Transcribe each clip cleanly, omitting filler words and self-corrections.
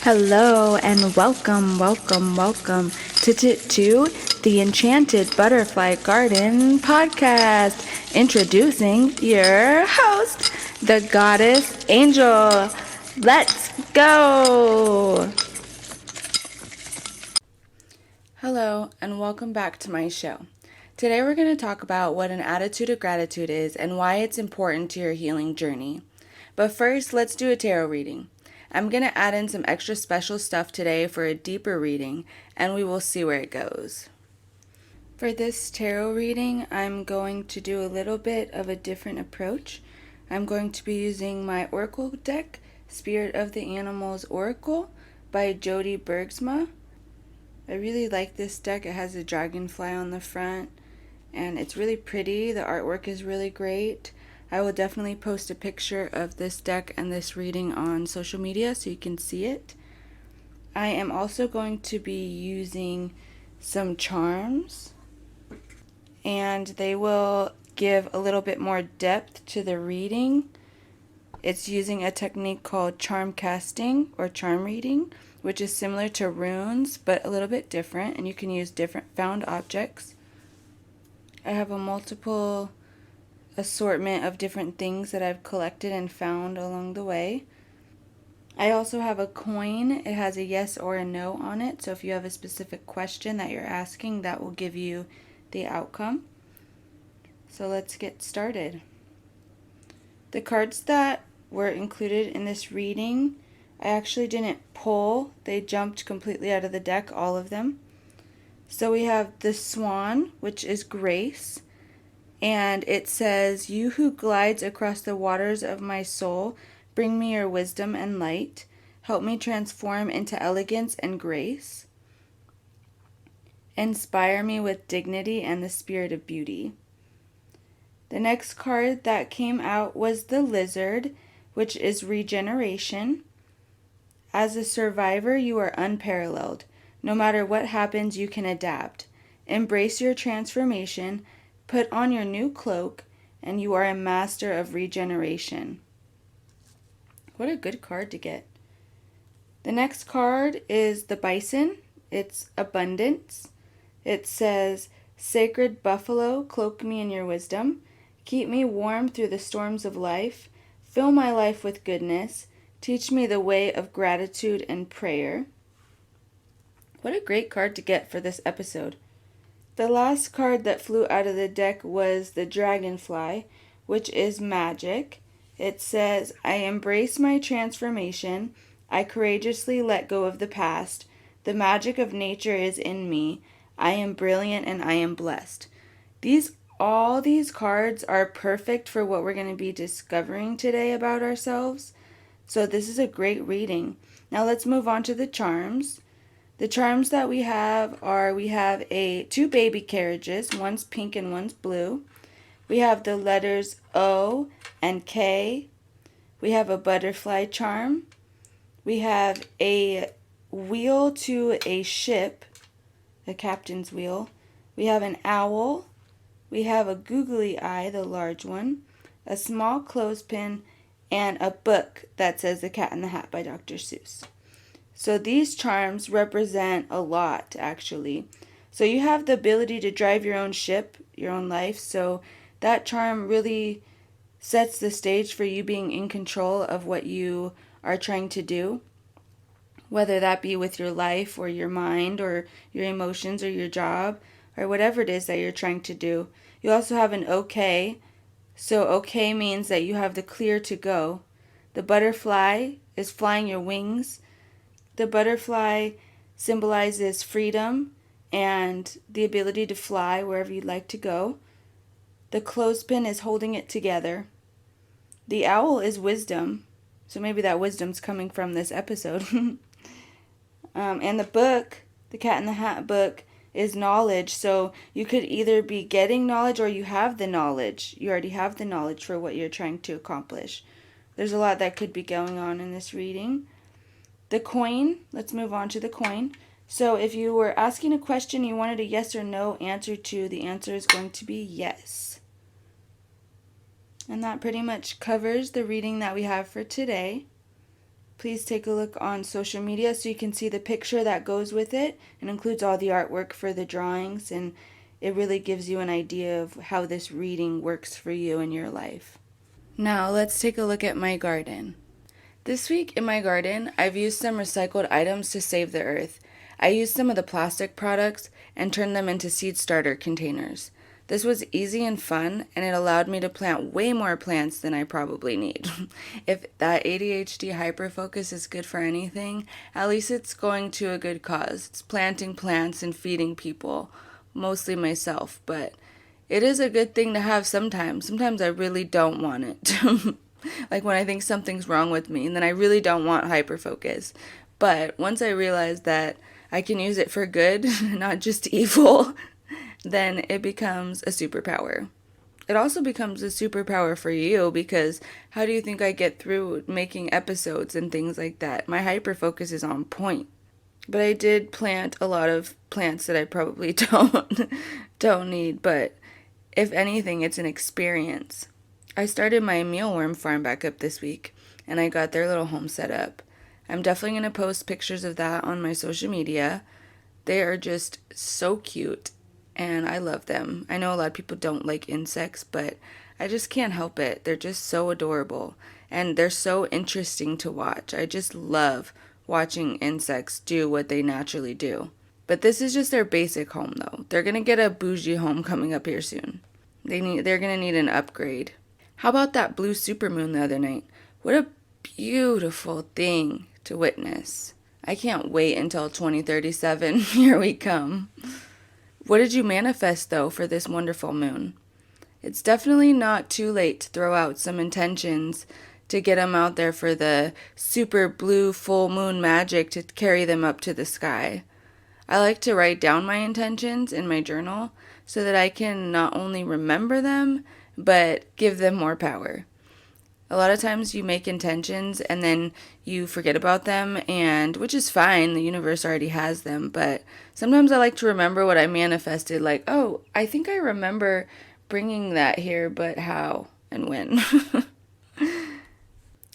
Hello and welcome to the Enchanted Butterfly Garden podcast. Introducing your host, the Goddess Angel. Let's go! Hello and welcome back to my show. Today we're going to talk about what an attitude of gratitude is and why it's important to your healing journey. But first, let's do a tarot reading. I'm going to add in some extra special stuff today for a deeper reading, and we will see where it goes. For this tarot reading, I'm going to do a little bit of a different approach. I'm going to be using my Oracle deck, Spirit of the Animals Oracle by Jody Bergsma. I really like this deck. It has a dragonfly on the front, and it's really pretty. The artwork is really great. I will definitely post a picture of this deck and this reading on social media so you can see it. I am also going to be using some charms, and they will give a little bit more depth to the reading. It's using a technique called charm casting or charm reading, which is similar to runes but a little bit different, and you can use different found objects. I have a multiple assortment of different things that I've collected and found along the way. I also have a coin. It has a yes or a no on it, so if you have a specific question that you're asking, that will give you the outcome. So let's get started. The cards that were included in this reading, I actually didn't pull. They jumped completely out of the deck, all of them. So we have the Swan, which is grace. And it says, "You who glides across the waters of my soul, bring me your wisdom and light. Help me transform into elegance and grace. Inspire me with dignity and the spirit of beauty." The next card that came out was the Lizard, which is regeneration. As a survivor, you are unparalleled. No matter what happens, you can adapt. Embrace your transformation. Put on your new cloak, and you are a master of regeneration. What a good card to get. The next card is the Bison. It's abundance. It says, "Sacred buffalo, cloak me in your wisdom. Keep me warm through the storms of life. Fill my life with goodness. Teach me the way of gratitude and prayer." What a great card to get for this episode. The last card that flew out of the deck was the Dragonfly, which is magic. It says, "I embrace my transformation. I courageously let go of the past. The magic of nature is in me. I am brilliant and I am blessed." All these cards are perfect for what we're going to be discovering today about ourselves. So this is a great reading. Now let's move on to the charms. The charms that we have are, we have two baby carriages. One's pink and one's blue. We have the letters O and K. We have a butterfly charm. We have a wheel to a ship, a captain's wheel. We have an owl. We have a googly eye, the large one, a small clothespin, and a book that says The Cat in the Hat by Dr. Seuss. So these charms represent a lot, actually. So you have the ability to drive your own ship, your own life. So that charm really sets the stage for you being in control of what you are trying to do, whether that be with your life or your mind or your emotions or your job or whatever it is that you're trying to do. You also have an OK. So OK means that you have the clear to go. The butterfly is flying your wings. The butterfly symbolizes freedom and the ability to fly wherever you'd like to go. The clothespin is holding it together. The owl is wisdom. So maybe that wisdom's coming from this episode. And the book, the Cat in the Hat book, is knowledge. So you could either be getting knowledge or you have the knowledge. You already have the knowledge for what you're trying to accomplish. There's a lot that could be going on in this reading. The coin, let's move on to the coin. So if you were asking a question you wanted a yes or no answer to, the answer is going to be yes. And that pretty much covers the reading that we have for today. please take a look on social media so you can see the picture that goes with it and includes all the artwork for the drawings, and it really gives you an idea of how this reading works for you in your life. Now let's take a look at my garden. This week in my garden, I've used some recycled items to save the earth. I used some of the plastic products and turned them into seed starter containers. This was easy and fun, and it allowed me to plant way more plants than I probably need. If that ADHD hyperfocus is good for anything, at least it's going to a good cause. It's planting plants and feeding people, mostly myself, but it is a good thing to have sometimes. Sometimes I really don't want it. Like when I think something's wrong with me, and then I really don't want hyperfocus. But once I realize that I can use it for good, not just evil, then it becomes a superpower. It also becomes a superpower for you, because how do you think I get through making episodes and things like that? My hyperfocus is on point. But I did plant a lot of plants that I probably don't need, but if anything, it's an experience. I started my mealworm farm back up this week, and I got their little home set up. I'm definitely going to post pictures of that on my social media. They are just so cute, and I love them. I know a lot of people don't like insects, but I just can't help it. They're just so adorable, and they're so interesting to watch. I just love watching insects do what they naturally do. But this is just their basic home, though. They're going to get a bougie home coming up here soon. They're going to need an upgrade. How about that blue supermoon the other night? What a beautiful thing to witness. I can't wait until 2037. Here we come. What did you manifest, though, for this wonderful moon? It's definitely not too late to throw out some intentions to get them out there for the super blue full moon magic to carry them up to the sky. I like to write down my intentions in my journal so that I can not only remember them, but give them more power. A lot of times you make intentions and then you forget about them, and which is fine, the universe already has them, but sometimes I like to remember what I manifested, like, oh, I think I remember bringing that here, but how and when?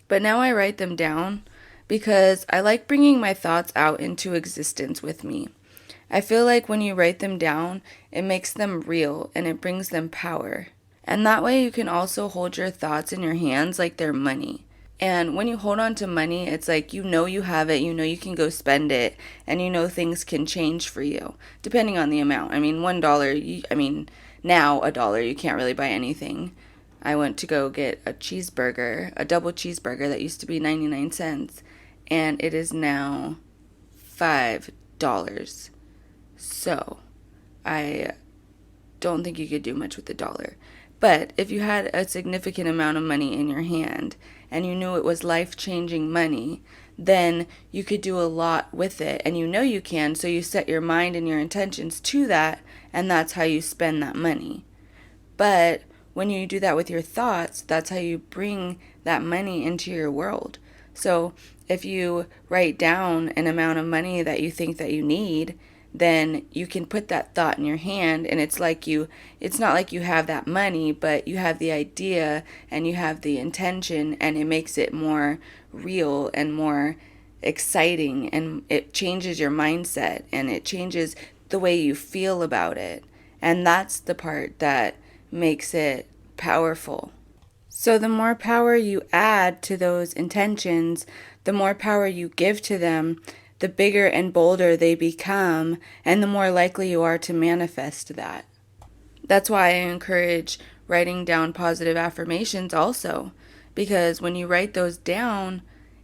But now I write them down because I like bringing my thoughts out into existence with me. I feel like when you write them down, it makes them real and it brings them power. And that way you can also hold your thoughts in your hands like they're money. And when you hold on to money, it's like you know you have it, you know you can go spend it, and you know things can change for you, depending on the amount. I mean, $1, now $1, you can't really buy anything. I went to go get a cheeseburger, a double cheeseburger that used to be 99 cents, and it is now $5. So, I don't think you could do much with $1. But if you had a significant amount of money in your hand and you knew it was life-changing money, then you could do a lot with it, and you know you can, so you set your mind and your intentions to that, and that's how you spend that money. But when you do that with your thoughts, that's how you bring that money into your world. So if you write down an amount of money that you think that you need, then you can put that thought in your hand, and it's not like you have that money, but you have the idea and you have the intention, and it makes it more real and more exciting, and it changes your mindset and it changes the way you feel about it. And that's the part that makes it powerful. So the more power you add to those intentions, the more power you give to them, the bigger and bolder they become, and the more likely you are to manifest that. That's why I encourage writing down positive affirmations also, because when you write those down,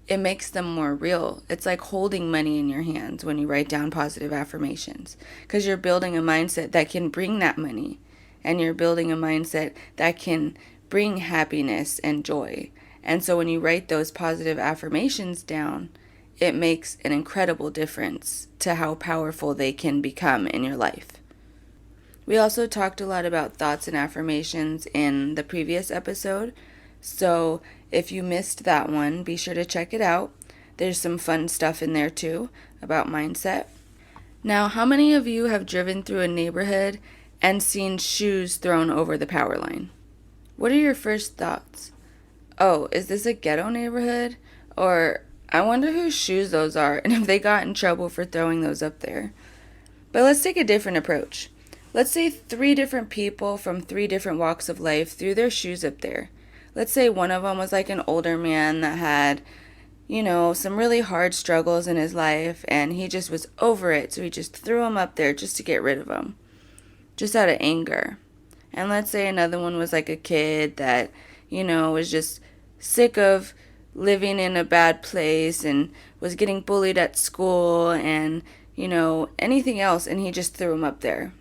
it makes them more real. It's like holding money in your hands when you write down positive affirmations, because you're building a mindset that can bring that money, and you're building a mindset that can bring happiness and joy. And so when you write those positive affirmations down, it makes an incredible difference to how powerful they can become in your life. We also talked a lot about thoughts and affirmations in the previous episode, so if you missed that one, be sure to check it out. There's some fun stuff in there too about mindset. Now, how many of you have driven through a neighborhood and seen shoes thrown over the power line? What are your first thoughts? Oh, is this a ghetto neighborhood? Or I wonder whose shoes those are and if they got in trouble for throwing those up there. But let's take a different approach. Let's say 3 different people from 3 different walks of life threw their shoes up there. Let's say one of them was like an older man that had, some really hard struggles in his life and he just was over it. So he just threw them up there just to get rid of them, just out of anger. And let's say another one was like a kid that, was just sick of living in a bad place and was getting bullied at school and, anything else, and he just threw them up there.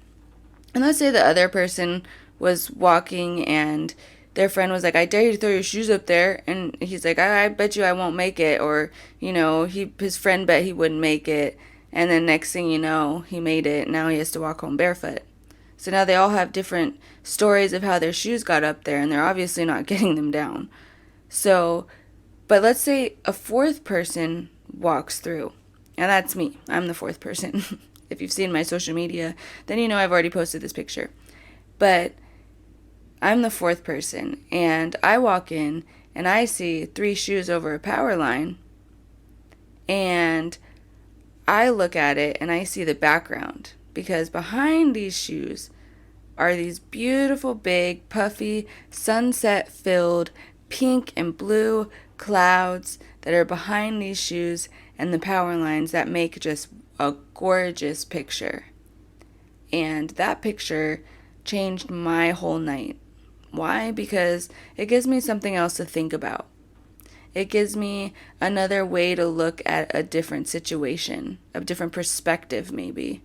And let's say the other person was walking and their friend was like, I dare you to throw your shoes up there. And he's like, I bet you I won't make it. Or, his friend bet he wouldn't make it. And then next thing you know, he made it. Now he has to walk home barefoot. So now they all have different stories of how their shoes got up there, and they're obviously not getting them down. So, but let's say a 4th person walks through, and that's me. I'm the 4th person. If you've seen my social media, then you know I've already posted this picture. But I'm the 4th person, and I walk in, and I see 3 shoes over a power line, and I look at it, and I see the background. Because behind these shoes are these beautiful, big, puffy, sunset-filled pink and blue clouds that are behind these shoes and the power lines that make just a gorgeous picture. And that picture changed my whole night. Why? Because it gives me something else to think about. It gives me another way to look at a different situation, a different perspective maybe.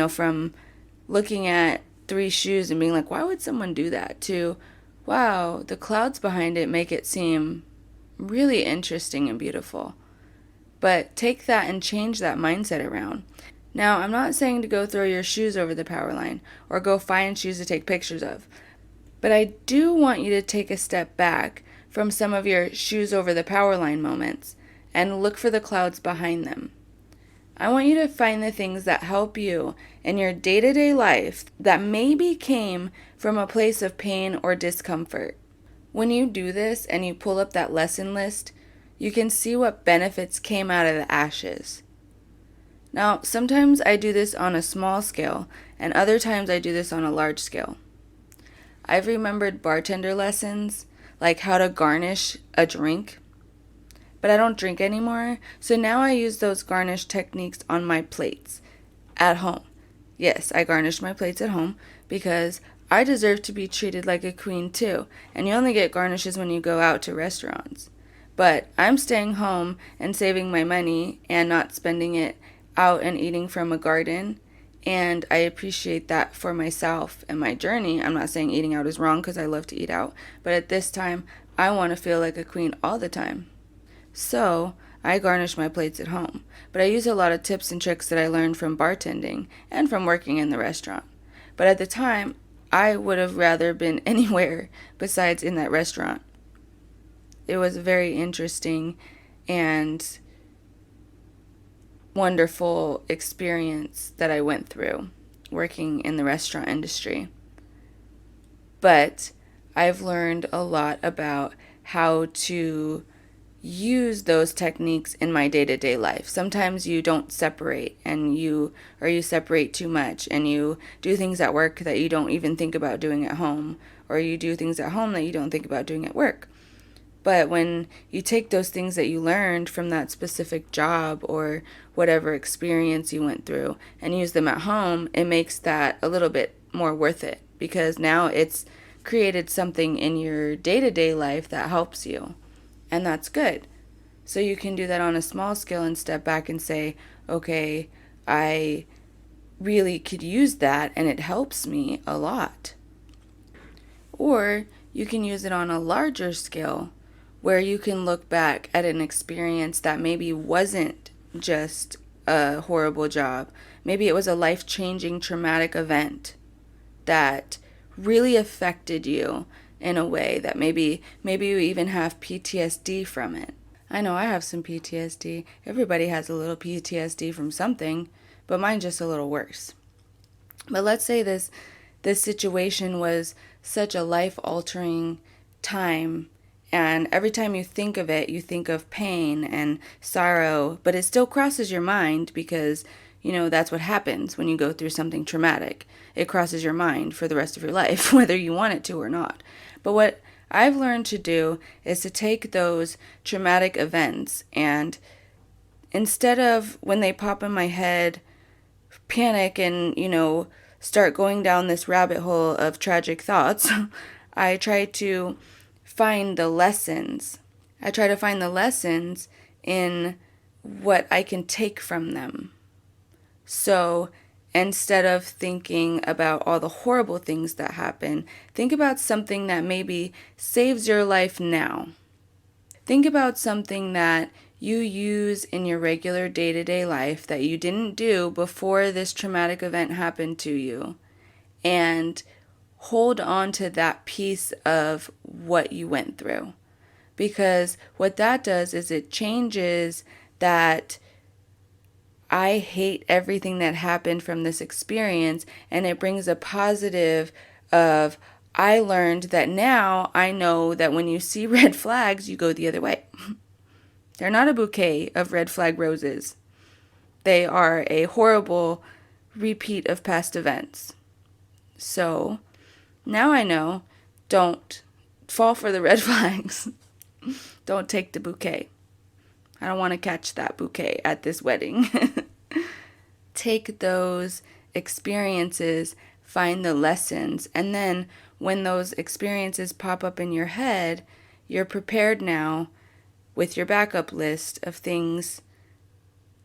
From looking at 3 shoes and being like, why would someone do that? To, wow, the clouds behind it make it seem really interesting and beautiful. But take that and change that mindset around. Now, I'm not saying to go throw your shoes over the power line or go find shoes to take pictures of. But I do want you to take a step back from some of your shoes over the power line moments and look for the clouds behind them. I want you to find the things that help you in your day-to-day life that maybe came from a place of pain or discomfort. When you do this and you pull up that lesson list, you can see what benefits came out of the ashes. Now, sometimes I do this on a small scale, and other times I do this on a large scale. I've remembered bartender lessons, like how to garnish a drink. But I don't drink anymore, so now I use those garnish techniques on my plates at home. Yes, I garnish my plates at home because I deserve to be treated like a queen too, and you only get garnishes when you go out to restaurants. But I'm staying home and saving my money and not spending it out and eating from a garden, and I appreciate that for myself and my journey. I'm not saying eating out is wrong because I love to eat out, but at this time, I want to feel like a queen all the time. So, I garnish my plates at home, but I use a lot of tips and tricks that I learned from bartending and from working in the restaurant. But at the time, I would have rather been anywhere besides in that restaurant. It was a very interesting and wonderful experience that I went through working in the restaurant industry. But I've learned a lot about how to use those techniques in my day-to-day life. Sometimes you don't separate you separate too much and you do things at work that you don't even think about doing at home, or you do things at home that you don't think about doing at work. But when you take those things that you learned from that specific job or whatever experience you went through and use them at home, it makes that a little bit more worth it, because now it's created something in your day-to-day life that helps you. And that's good. So you can do that on a small scale and step back and say, okay, I really could use that and it helps me a lot. Or you can use it on a larger scale where you can look back at an experience that maybe wasn't just a horrible job. Maybe it was a life-changing traumatic event that really affected you in a way that maybe you even have PTSD from it. I know I have some PTSD. Everybody has a little PTSD from something, but mine's just a little worse. But let's say this situation was such a life-altering time And every time you think of it, you think of pain and sorrow, but it still crosses your mind because, that's what happens when you go through something traumatic. It crosses your mind for the rest of your life, whether you want it to or not. But what I've learned to do is to take those traumatic events and instead of when they pop in my head, panic and, start going down this rabbit hole of tragic thoughts, I try to find the lessons. I try to find the lessons in what I can take from them. So instead of thinking about all the horrible things that happen, think about something that maybe saves your life now. Think about something that you use in your regular day-to-day life that you didn't do before this traumatic event happened to you. And hold on to that piece of what you went through. Because what that does is it changes that I hate everything that happened from this experience, and it brings a positive of I learned that now I know that when you see red flags, you go the other way. They're not a bouquet of red flag roses. They are a horrible repeat of past events. So now I know, don't fall for the red flags. Don't take the bouquet. I don't want to catch that bouquet at this wedding. Take those experiences, find the lessons, and then when those experiences pop up in your head, you're prepared now with your backup list of things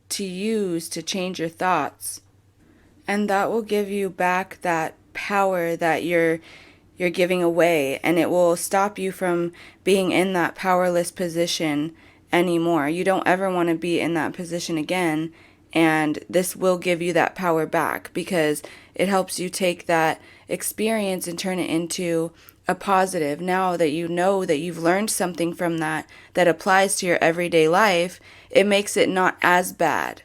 to use to change your thoughts. And that will give you back that power that you're giving away, and it will stop you from being in that powerless position anymore. You don't ever want to be in that position again, and this will give you that power back because it helps you take that experience and turn it into a positive. Now that you know that you've learned something from that applies to your everyday life, it makes it not as bad.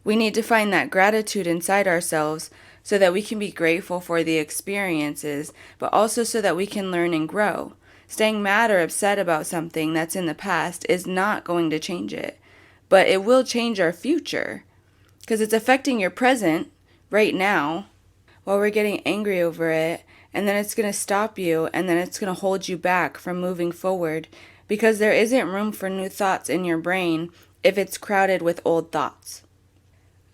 We need to find that gratitude inside ourselves so that we can be grateful for the experiences, but also so that we can learn and grow. Staying mad or upset about something that's in the past is not going to change it, but it will change our future because it's affecting your present right now while we're getting angry over it, and then it's going to stop you, and then it's going to hold you back from moving forward because there isn't room for new thoughts in your brain if it's crowded with old thoughts.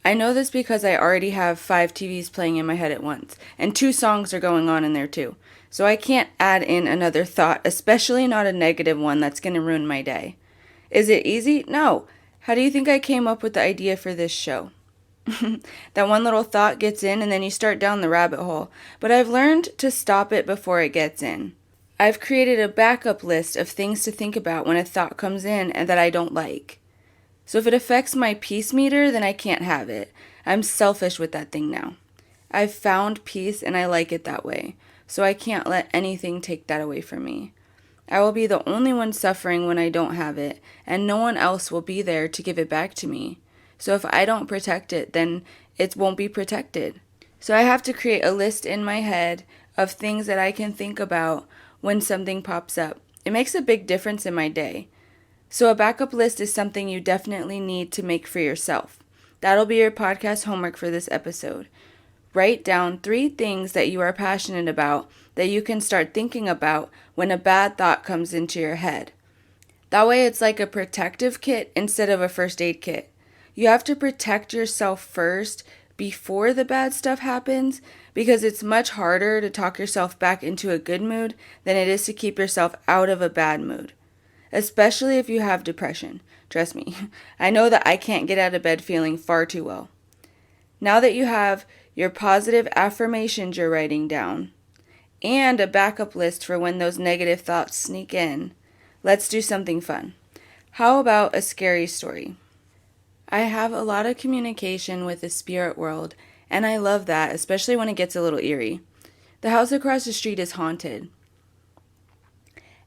I know this because I already have 5 TVs playing in my head at once, and 2 songs are going on in there too. So I can't add in another thought, especially not a negative one that's going to ruin my day. Is it easy? No. How do you think I came up with the idea for this show? That one little thought gets in and then you start down the rabbit hole. But I've learned to stop it before it gets in. I've created a backup list of things to think about when a thought comes in and that I don't like. So if it affects my peace meter, then I can't have it. I'm selfish with that thing now. I've found peace and I like it that way. So I can't let anything take that away from me. I will be the only one suffering when I don't have it, and no one else will be there to give it back to me. So if I don't protect it, then it won't be protected. So I have to create a list in my head of things that I can think about when something pops up. It makes a big difference in my day. So a backup list is something you definitely need to make for yourself. That'll be your podcast homework for this episode. Write down 3 things that you are passionate about that you can start thinking about when a bad thought comes into your head. That way it's like a protective kit instead of a first aid kit. You have to protect yourself first before the bad stuff happens because it's much harder to talk yourself back into a good mood than it is to keep yourself out of a bad mood. Especially if you have depression. Trust me, I know that I can't get out of bed feeling far too well. Now that you have your positive affirmations you're writing down, and a backup list for when those negative thoughts sneak in, let's do something fun. How about a scary story? I have a lot of communication with the spirit world, and I love that, especially when it gets a little eerie. The house across the street is haunted.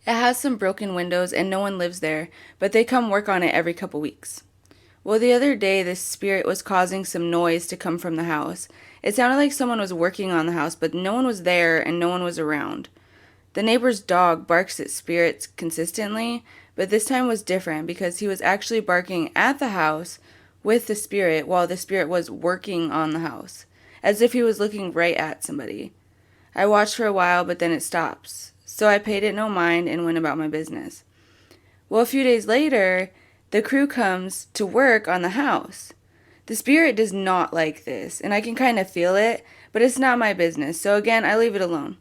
It has some broken windows and no one lives there, but they come work on it every couple weeks. Well, the other day, this spirit was causing some noise to come from the house. It sounded like someone was working on the house, but no one was there and no one was around. The neighbor's dog barks at spirits consistently, but this time was different because he was actually barking at the house with the spirit while the spirit was working on the house, as if he was looking right at somebody. I watched for a while, but then it stops. So I paid it no mind and went about my business. Well, a few days later, the crew comes to work on the house. The spirit does not like this, and I can kind of feel it, but it's not my business, so again, I leave it alone.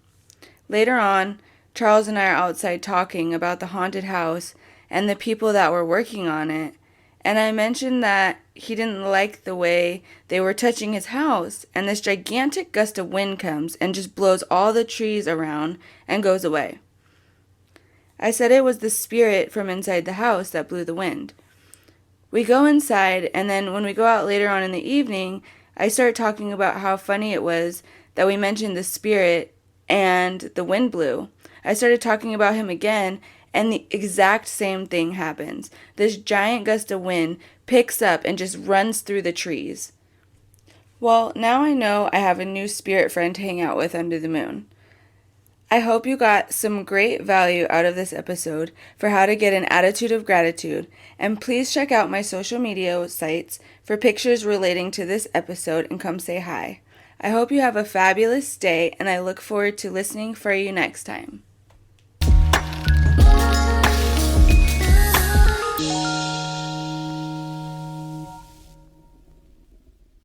Later on, Charles and I are outside talking about the haunted house and the people that were working on it, and I mentioned that he didn't like the way they were touching his house, and this gigantic gust of wind comes and just blows all the trees around and goes away. I said it was the spirit from inside the house that blew the wind. We go inside, and then when we go out later on in the evening, I start talking about how funny it was that we mentioned the spirit and the wind blew. I started talking about him again, and the exact same thing happens. This giant gust of wind picks up and just runs through the trees. Well, now I know I have a new spirit friend to hang out with under the moon. I hope you got some great value out of this episode for how to get an attitude of gratitude, and please check out my social media sites for pictures relating to this episode and come say hi. I hope you have a fabulous day, and I look forward to listening for you next time.